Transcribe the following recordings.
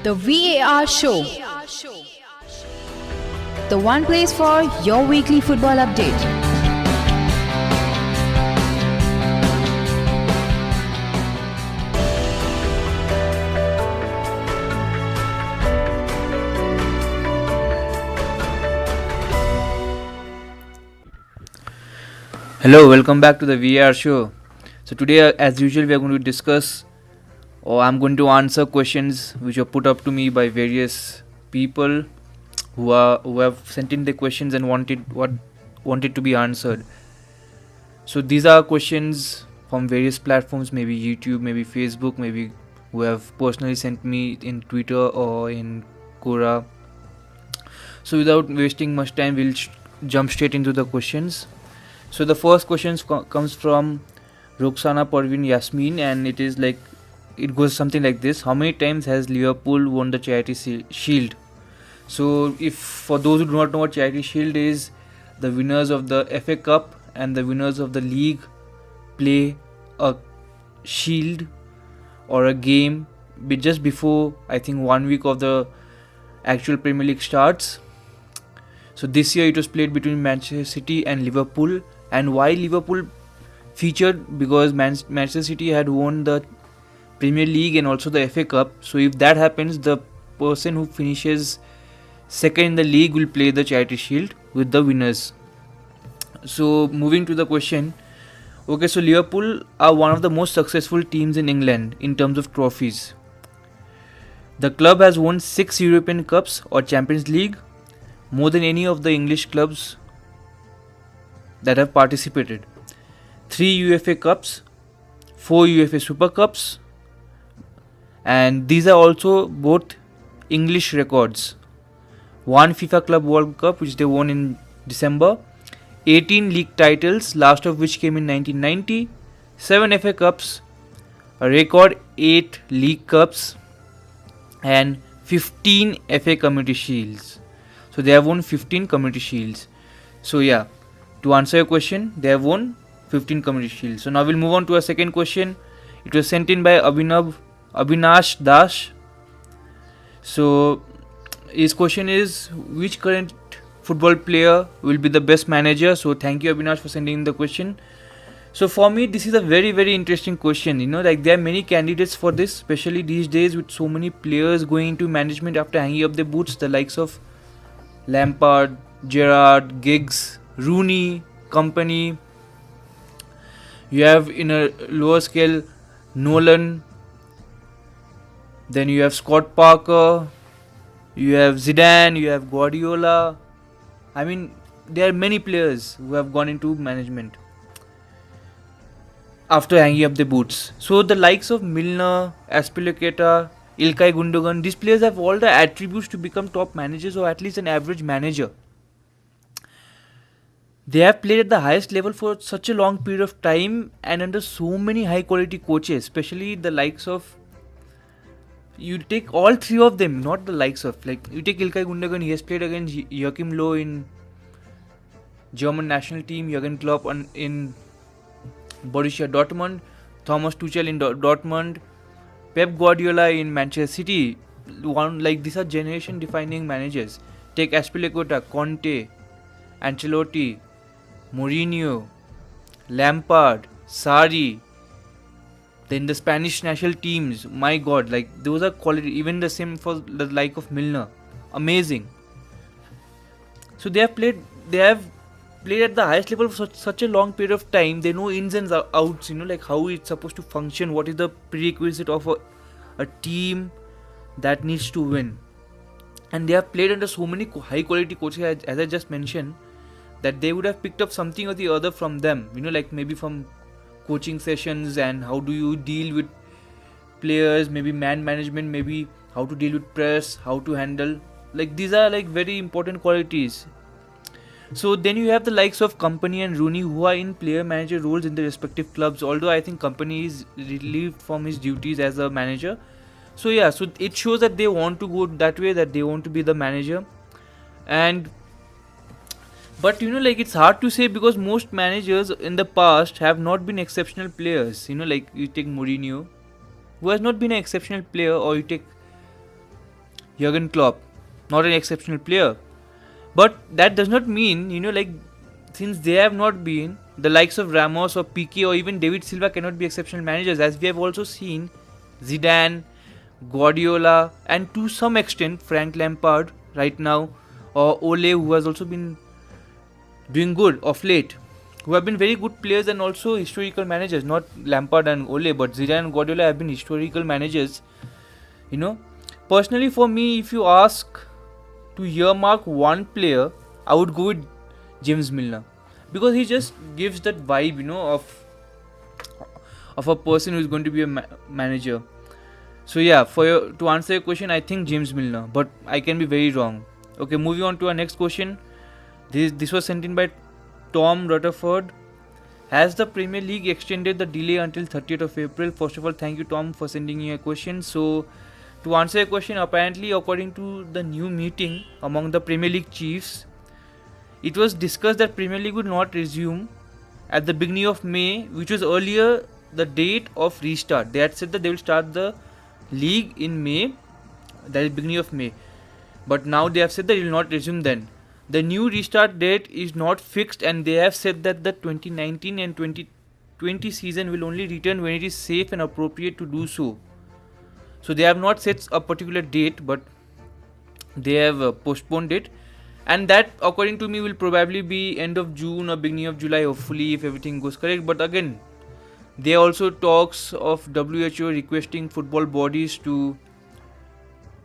The VAR Show, the one place for your weekly football update. Hello, welcome back to the VAR Show. So today, as usual, we are going to discuss, or I'm going to answer questions which are put up to me by various people who have sent in the questions and wanted to be answered. So these are questions from various platforms, maybe YouTube, maybe Facebook, maybe who have personally sent me in Twitter or in Quora. So without wasting much time, we'll jump straight into the questions. So the first question comes from Roxana Parvin Yasmin, and it goes something like this: how many times has Liverpool won the Charity Shield? So, if for those who do not know what Charity Shield is, the winners of the FA Cup and the winners of the league play a shield or a game just before, I think, 1 week of the actual Premier League starts. So this year it was played between Manchester City and Liverpool. And why Liverpool featured? Because Manchester City had won the Premier League and also the FA Cup. So if that happens, the person who finishes second in the league will play the Charity Shield with the winners. So moving to the question. Okay, so Liverpool are one of the most successful teams in England in terms of trophies. The club has won 6 European Cups or Champions League, more than any of the English clubs that have participated. 3 UEFA Cups, 4 UEFA Super Cups, and these are also both English records. 1 FIFA Club World Cup, which they won in December, 18 league titles, last of which came in 1990, 7 FA Cups, a record 8 League Cups, and 15 FA Community Shields. So they have won 15 Community Shields. So yeah, to answer your question, they have won 15 Community Shields. So now we'll move on to a second question. It was sent in by Abhinash Dash. So his question is, which current football player will be the best manager? So thank you, Abhinash, for sending in the question. So for me, this is a very, very interesting question. There are many candidates for this, especially these days with so many players going into management after hanging up their boots, the likes of Lampard, Gerrard, Giggs, Rooney, company. You have in a lower scale Nolan, then you have Scott Parker, you have Zidane, you have Guardiola. I mean, there are many players who have gone into management after hanging up their boots. So the likes of Milner, Aspilicueta, Ilkay Gundogan, these players have all the attributes to become top managers or at least an average manager. They have played at the highest level for such a long period of time and under so many high quality coaches, especially the likes of, you take all 3 of them, not the likes of, like you take Ilkay Gundogan, he has played against Joachim Löw in German national team, Jurgen Klopp in Borussia Dortmund, Thomas Tuchel in Dortmund, Pep Guardiola in Manchester City. These are generation defining managers. Take Aspilicueta, Conte, Ancelotti, Mourinho, Lampard, Sarri. Then the Spanish national teams, my god, those are quality. Even the same for the like of Milner, amazing. So they have played at the highest level for such a long period of time. They know ins and outs, how it's supposed to function, what is the prerequisite of a team that needs to win. And they have played under so many high quality coaches, as I just mentioned, that they would have picked up something or the other from them, maybe from coaching sessions and how do you deal with players, maybe man management, maybe how to deal with press, how to handle, these are very important qualities. So then you have the likes of Company and Rooney, who are in player manager roles in their respective clubs, although I think Company is relieved from his duties as a manager. So yeah, so it shows that they want to go that way, that they want to be the manager. But it's hard to say because most managers in the past have not been exceptional players. You take Mourinho, who has not been an exceptional player, or you take Jurgen Klopp, not an exceptional player. But that does not mean, since they have not been, the likes of Ramos or Piqué or even David Silva cannot be exceptional managers, as we have also seen Zidane, Guardiola, and to some extent Frank Lampard right now, or Ole, who has also been doing good of late, who have been very good players and also historical managers. Not Lampard and Ole, but Zidane and Guardiola have been historical managers. You know, personally for me, if you ask to earmark one player, I would go with James Milner, because he just gives that vibe, of a person who is going to be a manager. So yeah, to answer your question, I think James Milner, but I can be very wrong. Okay, moving on to our next question. This was sent in by Tom Rutherford. Has the Premier League extended the delay until 30th of April? First of all, thank you, Tom, for sending in a question. So, to answer your question, apparently, according to the new meeting among the Premier League chiefs, it was discussed that Premier League would not resume at the beginning of May, which was earlier the date of restart. They had said that they will start the league in May, that is beginning of May. But now they have said that it will not resume then. The new restart date is not fixed, and they have said that the 2019 and 2020 season will only return when it is safe and appropriate to do so. So they have not set a particular date, but they have postponed it. And that, according to me, will probably be end of June or beginning of July, hopefully, if everything goes correct. But again, there are also talks of WHO requesting football bodies to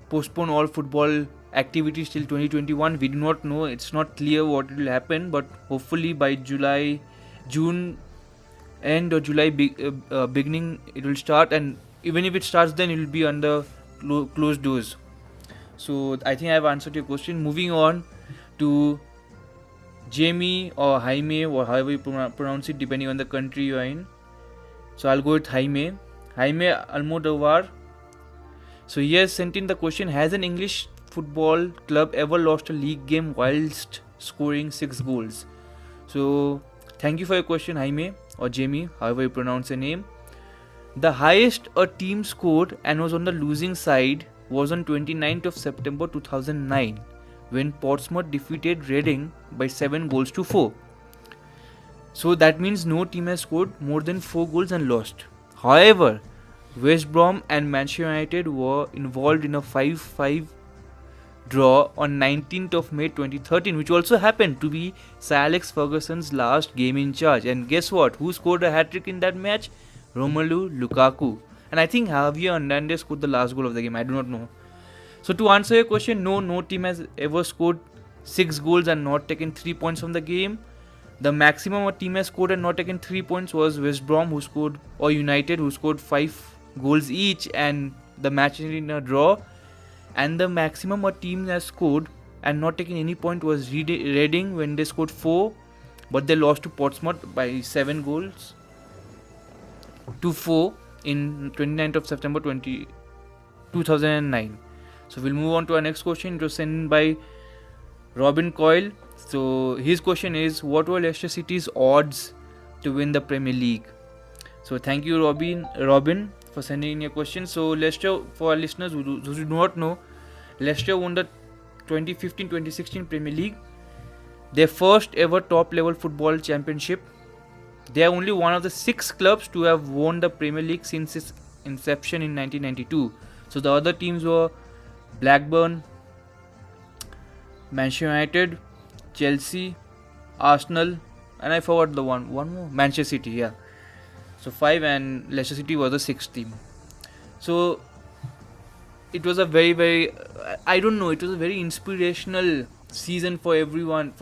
postpone all football activities till 2021. We do not know, it's not clear what will happen, but hopefully by June end or July beginning it will start, and even if it starts, then it will be under closed doors. So I think I have answered your question. Moving on to Jamie or Jaime, or however you pronounce it, depending on the country you are in. So I'll go with Jaime Almodovar. So he has sent in the question: has an English football club ever lost a league game whilst scoring 6 goals? So thank you for your question, Jaime or Jamie, however you pronounce your name. The highest a team scored and was on the losing side was on 29th of September 2009, when Portsmouth defeated Reading by 7 goals to 4. So that means no team has scored more than 4 goals and lost. However, West Brom and Manchester United were involved in a 5-5 draw on 19th of May 2013, which also happened to be Sir Alex Ferguson's last game in charge. And guess what? Who scored a hat-trick in that match? Romelu Lukaku. And I think Javier Hernandez scored the last goal of the game. I do not know. So to answer your question, no team has ever scored 6 goals and not taken 3 points from the game. The maximum a team has scored and not taken 3 points was West Brom, or United, who scored 5 goals each, and the match ended in a draw. And the maximum a team has scored and not taken any point was Reading, when they scored 4, but they lost to Portsmouth by 7 goals to 4 in 29th of September 2009. So we'll move on to our next question. It was sent in by Robin Coyle. So his question is: what were Leicester City's odds to win the Premier League? So thank you, Robin, for sending in your question. So Leicester, for our listeners who do not know, Leicester won the 2015-2016 Premier League, their first ever top level football championship. They are only one of the 6 clubs to have won the Premier League since its inception in 1992. So the other teams were Blackburn, Manchester United, Chelsea, Arsenal, and I forgot the one more, Manchester City, yeah. So 5, and Leicester City was the 6th team. So it was a very, very, it was a very inspirational season for everyone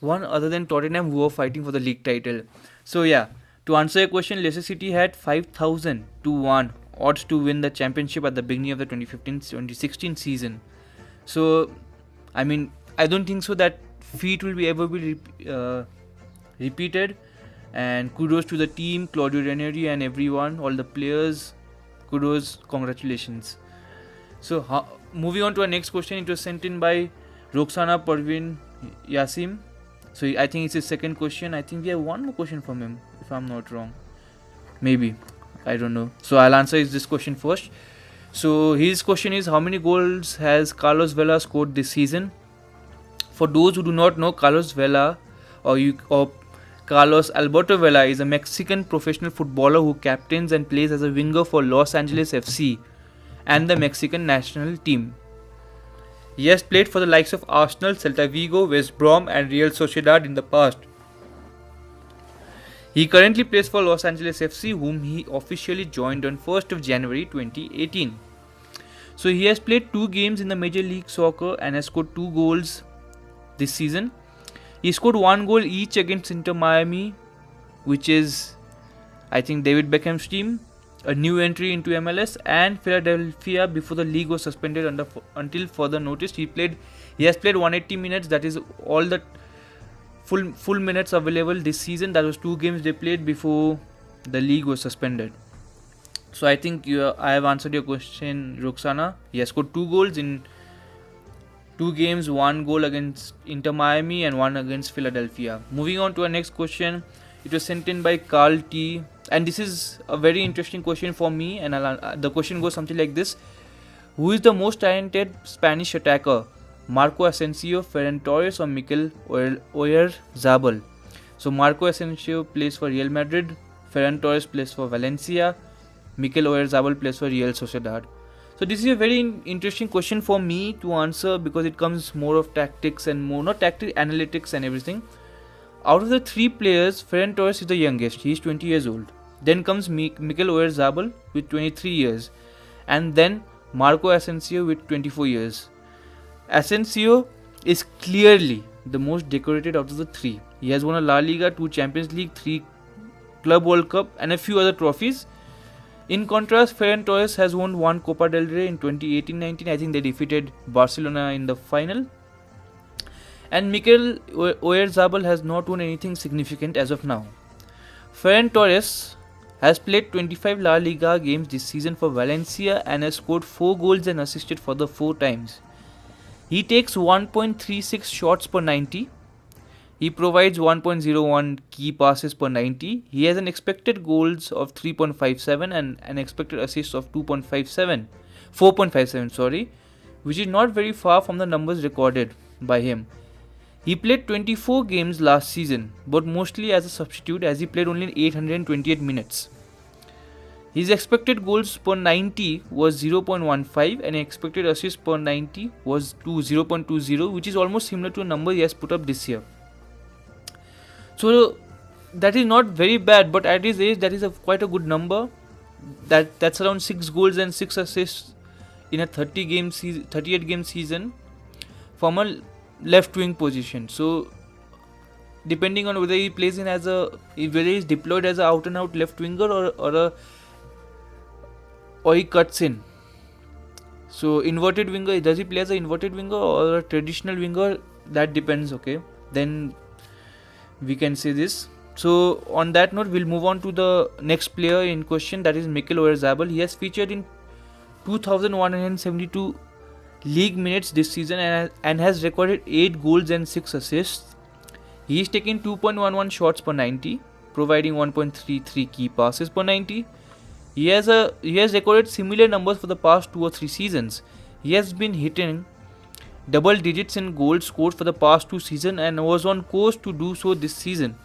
other than Tottenham, who were fighting for the league title. So yeah, to answer your question, Leicester City had 5,000 to 1 odds to win the championship at the beginning of the 2015-2016 season. So I mean, I don't think so that feat will be ever be repeated. And kudos to the team, Claudio Ranieri and everyone, all the players. Kudos, congratulations. So moving on to our next question, it was sent in by Roxana Parvin Yasim. So I think it's his second question. I think we have one more question from him, if I'm not wrong. Maybe, I don't know. So I'll answer this question first. So his question is, how many goals has Carlos Vela scored this season? For those who do not know, Carlos Vela or Carlos Alberto Vela is a Mexican professional footballer who captains and plays as a winger for Los Angeles FC and the Mexican national team. He has played for the likes of Arsenal, Celta Vigo, West Brom and Real Sociedad in the past. He currently plays for Los Angeles FC, whom he officially joined on 1st of January 2018. So he has played 2 games in the Major League Soccer and has scored 2 goals this season. He scored 1 goal each against Inter Miami, which is, I think, David Beckham's team, a new entry into MLS, and Philadelphia before the league was suspended until further notice. He has played 180 minutes. That is all the full minutes available this season. That was 2 games they played before the league was suspended. So I think I have answered your question, Roxana. He has scored 2 goals in 2 games, 1 goal against Inter Miami and 1 against Philadelphia. Moving on to our next question. It was sent in by Carl T. And this is a very interesting question for me. And the question goes something like this. Who is the most talented Spanish attacker? Marco Asensio, Ferran Torres or Mikel Oyarzabal? So Marco Asensio plays for Real Madrid, Ferran Torres plays for Valencia, Mikel Oyarzabal plays for Real Sociedad. So this is a very interesting question for me to answer because it comes more of tactics and more, not tactics, analytics and everything. Out of the 3 players, Ferran Torres is the youngest. He is 20 years old. Then comes Mikel Oyarzabal with 23 years. And then Marco Asensio with 24 years. Asensio is clearly the most decorated out of the 3. He has won a La Liga, 2 Champions League, 3 Club World Cup and a few other trophies. In contrast, Ferran Torres has won 1 Copa del Rey in 2018-19. I think they defeated Barcelona in the final. And Mikel Oyarzabal has not won anything significant as of now. Ferran Torres has played 25 La Liga games this season for Valencia and has scored 4 goals and assisted for the 4 times. He takes 1.36 shots per 90. He provides 1.01 key passes per 90. He has an expected goals of 3.57 and an expected assists of 4.57, which is not very far from the numbers recorded by him. He played 24 games last season, but mostly as a substitute as he played only 828 minutes. His expected goals per 90 was 0.15 and expected assists per 90 was 0.20, which is almost similar to a number he has put up this year. So that is not very bad, but at his age that is quite a good number. That's around 6 goals and 6 assists in a 38 game season from a left wing position. So depending on whether he plays whether he is deployed as an out and out left winger or he cuts in. So inverted winger, does he play as an inverted winger or a traditional winger? That depends. Okay, then we can say this. So on that note, we'll move on to the next player in question, that is Mikel Oyarzabal. He has featured in 2,172 league minutes this season and has recorded 8 goals and 6 assists. He is taking 2.11 shots per 90, providing 1.33 key passes per 90. He has recorded similar numbers for the past 2 or 3 seasons. He has been hitting double digits in goals scored for the past 2 seasons and was on course to do so this season.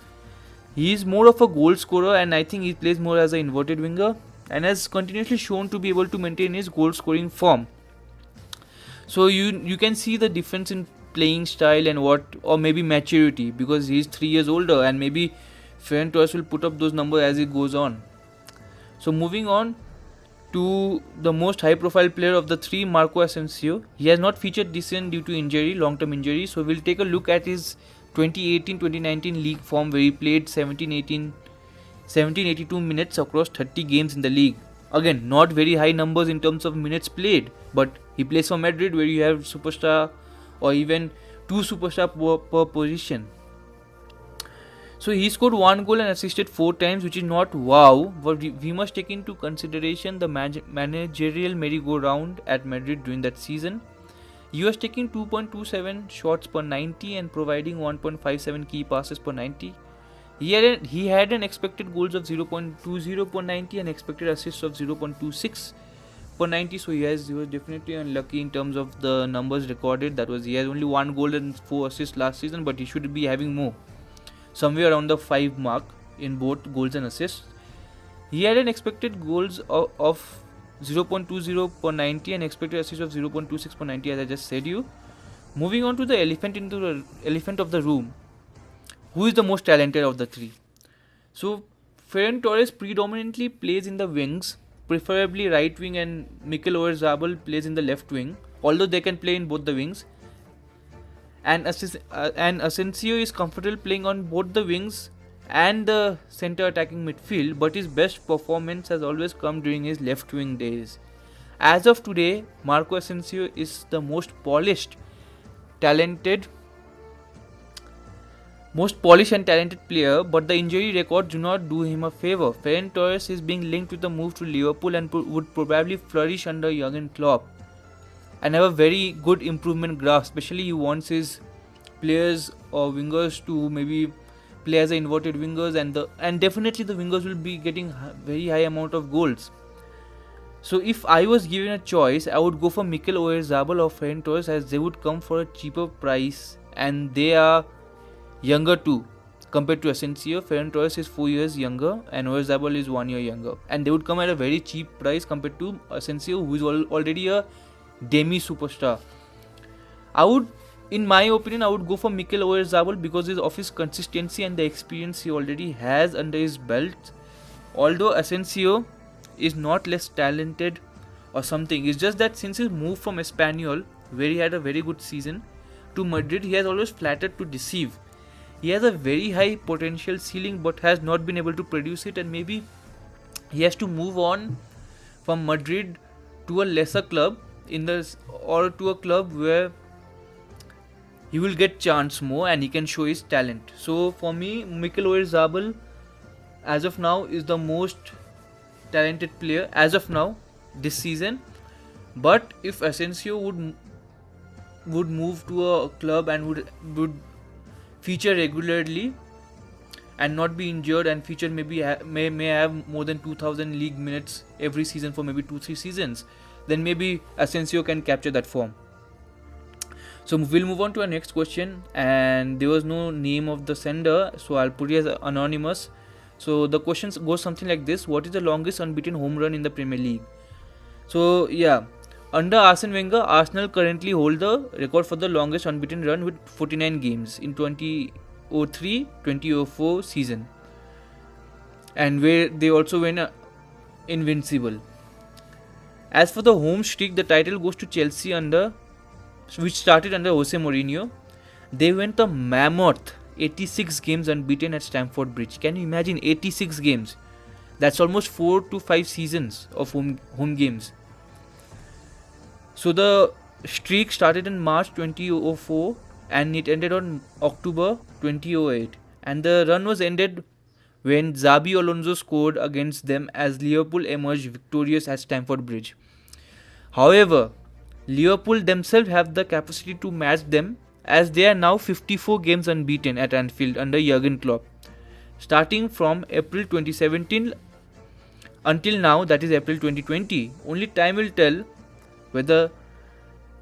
He is more of a goal scorer and I think he plays more as an inverted winger and has continuously shown to be able to maintain his goal scoring form. So you can see the difference in playing style and or maybe maturity, because he is 3 years older and maybe Ferran Torres will put up those numbers as it goes on. So moving on to the most high profile player of the 3, Marco Asensio. He has not featured this season due to long-term injury. So we'll take a look at his 2018-2019 league form where he played 1782 minutes across 30 games in the league. Again, not very high numbers in terms of minutes played, but he plays for Madrid where you have superstar or even 2 superstars per position. So he scored 1 goal and assisted 4 times, which is not wow, but we must take into consideration the managerial merry-go-round at Madrid during that season. He was taking 2.27 shots per 90 and providing 1.57 key passes per 90. He had an expected goals of 0.20 per 90 and expected assists of 0.26, per 90, so he was definitely unlucky in terms of the numbers recorded. That was, he has only 1 goal and 4 assists last season, but he should be having more, somewhere around the 5 mark in both goals and assists. He had an expected goals of 0.20 per 90 and expected assists of 0.26 per 90, as I just said you. Moving on to the elephant of the room. Who is the most talented of the three? So Ferran Torres predominantly plays in the wings, preferably right wing, and Mikel Oyarzabal plays in the left wing, although they can play in both the wings. And Asensio is comfortable playing on both the wings and the center attacking midfield, but his best performance has always come during his left wing days. As of today, Marco Asensio is the most polished and talented player, but the injury record do not do him a favor. Ferran Torres is being linked with a move to Liverpool and would probably flourish under Jurgen Klopp and have a very good improvement graph. Especially he wants his players or wingers to maybe play as inverted wingers, and definitely the wingers will be getting very high amount of goals. So if I was given a choice, I would go for Mikel Oyarzabal or Ferran Torres, as they would come for a cheaper price and they are younger too compared to Asensio. Ferran Torres is 4 years younger and Oyarzabal is 1 year younger, and they would come at a very cheap price compared to Asensio, who is already a demi superstar. In my opinion, I would go for Mikel Oyarzabal because of his consistency and the experience he already has under his belt. Although Asensio is not less talented or something, it's just that since his move from Espanyol, where he had a very good season, to Madrid, he has always flattered to deceive. He has a very high potential ceiling but has not been able to produce it, and maybe he has to move on from Madrid to a lesser club or to a club where he will get chance more and he can show his talent. So for me, Mikel Oyarzabal as of now is the most talented player as of now this season. But if Asensio would move to a club and would feature regularly and not be injured and feature may have more than 2000 league minutes every season for maybe 2-3 seasons, then maybe Asensio can capture that form. So we'll move on to our next question, and there was no name of the sender, so I'll put it as anonymous. So the question goes something like this: what is the longest unbeaten home run in the Premier League? So yeah, under Arsene Wenger, Arsenal currently hold the record for the longest unbeaten run with 49 games in 2003-2004 season, and where they also went invincible. As for the home streak, the title goes to Chelsea which started under Jose Mourinho. They went a mammoth 86 games unbeaten at Stamford Bridge. Can you imagine 86 games? That's almost 4 to 5 seasons of home games. So the streak started in March 2004 and it ended on October 2008. And the run was ended when Xabi Alonso scored against them as Liverpool emerged victorious at Stamford Bridge. However, Liverpool themselves have the capacity to match them, as they are now 54 games unbeaten at Anfield under Jurgen Klopp. Starting from April 2017 until now, that is April 2020, only time will tell whether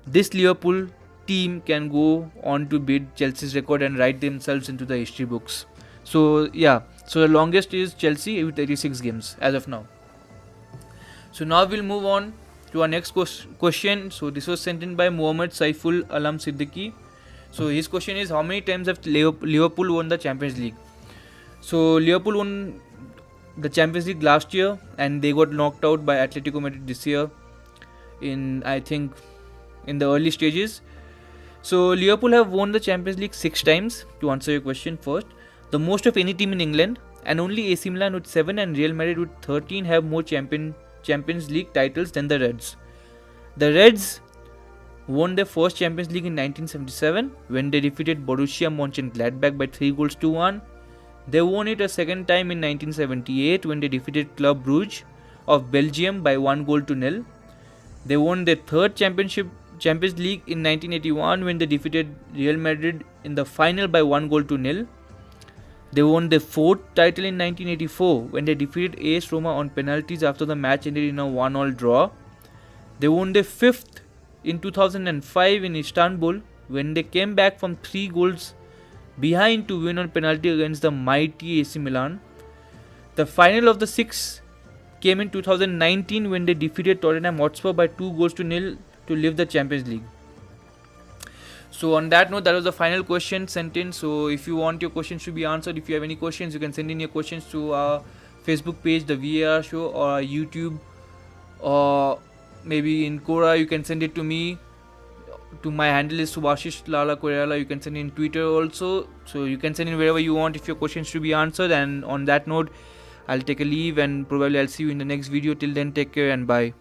this Liverpool team can go on to beat Chelsea's record and write themselves into the history books. So yeah, so the longest is Chelsea with 86 games as of now. So now we'll move on to our next question. So this was sent in by Mohammad Saiful Alam Siddiqui. So his question is: how many times have Liverpool won the Champions League? So Liverpool won the Champions League last year and they got knocked out by Atletico Madrid this year in the early stages. So Liverpool have won the Champions League 6 times, to answer your question first, the most of any team in England, and only AC Milan with 7 and Real Madrid with 13 have more Champions League titles than the Reds. The Reds won their first Champions League in 1977 when they defeated Borussia Mönchengladbach by 3-1. They won it a second time in 1978 when they defeated Club Brugge of Belgium by 1-0. They won their third Champions League in 1981 when they defeated Real Madrid in the final by 1-0. They won their fourth title in 1984 when they defeated AS Roma on penalties after the match ended in a 1-1 draw. They won their 5th in 2005 in Istanbul when they came back from 3 goals behind to win on penalty against the mighty AC Milan. The final of the 6 came in 2019 when they defeated Tottenham Hotspur by 2 goals to nil to lift the Champions League. So on that note, that was the final question sent in. So if you want your questions to be answered, if you have any questions, you can send in your questions to our Facebook page, the VAR Show, or our YouTube, or maybe in Quora. You can send it to me. To my handle is Subhashish Lala Koirala. You can send in Twitter also. So you can send in wherever you want if your questions should be answered. And on that note, I'll take a leave and probably I'll see you in the next video. Till then, take care and bye.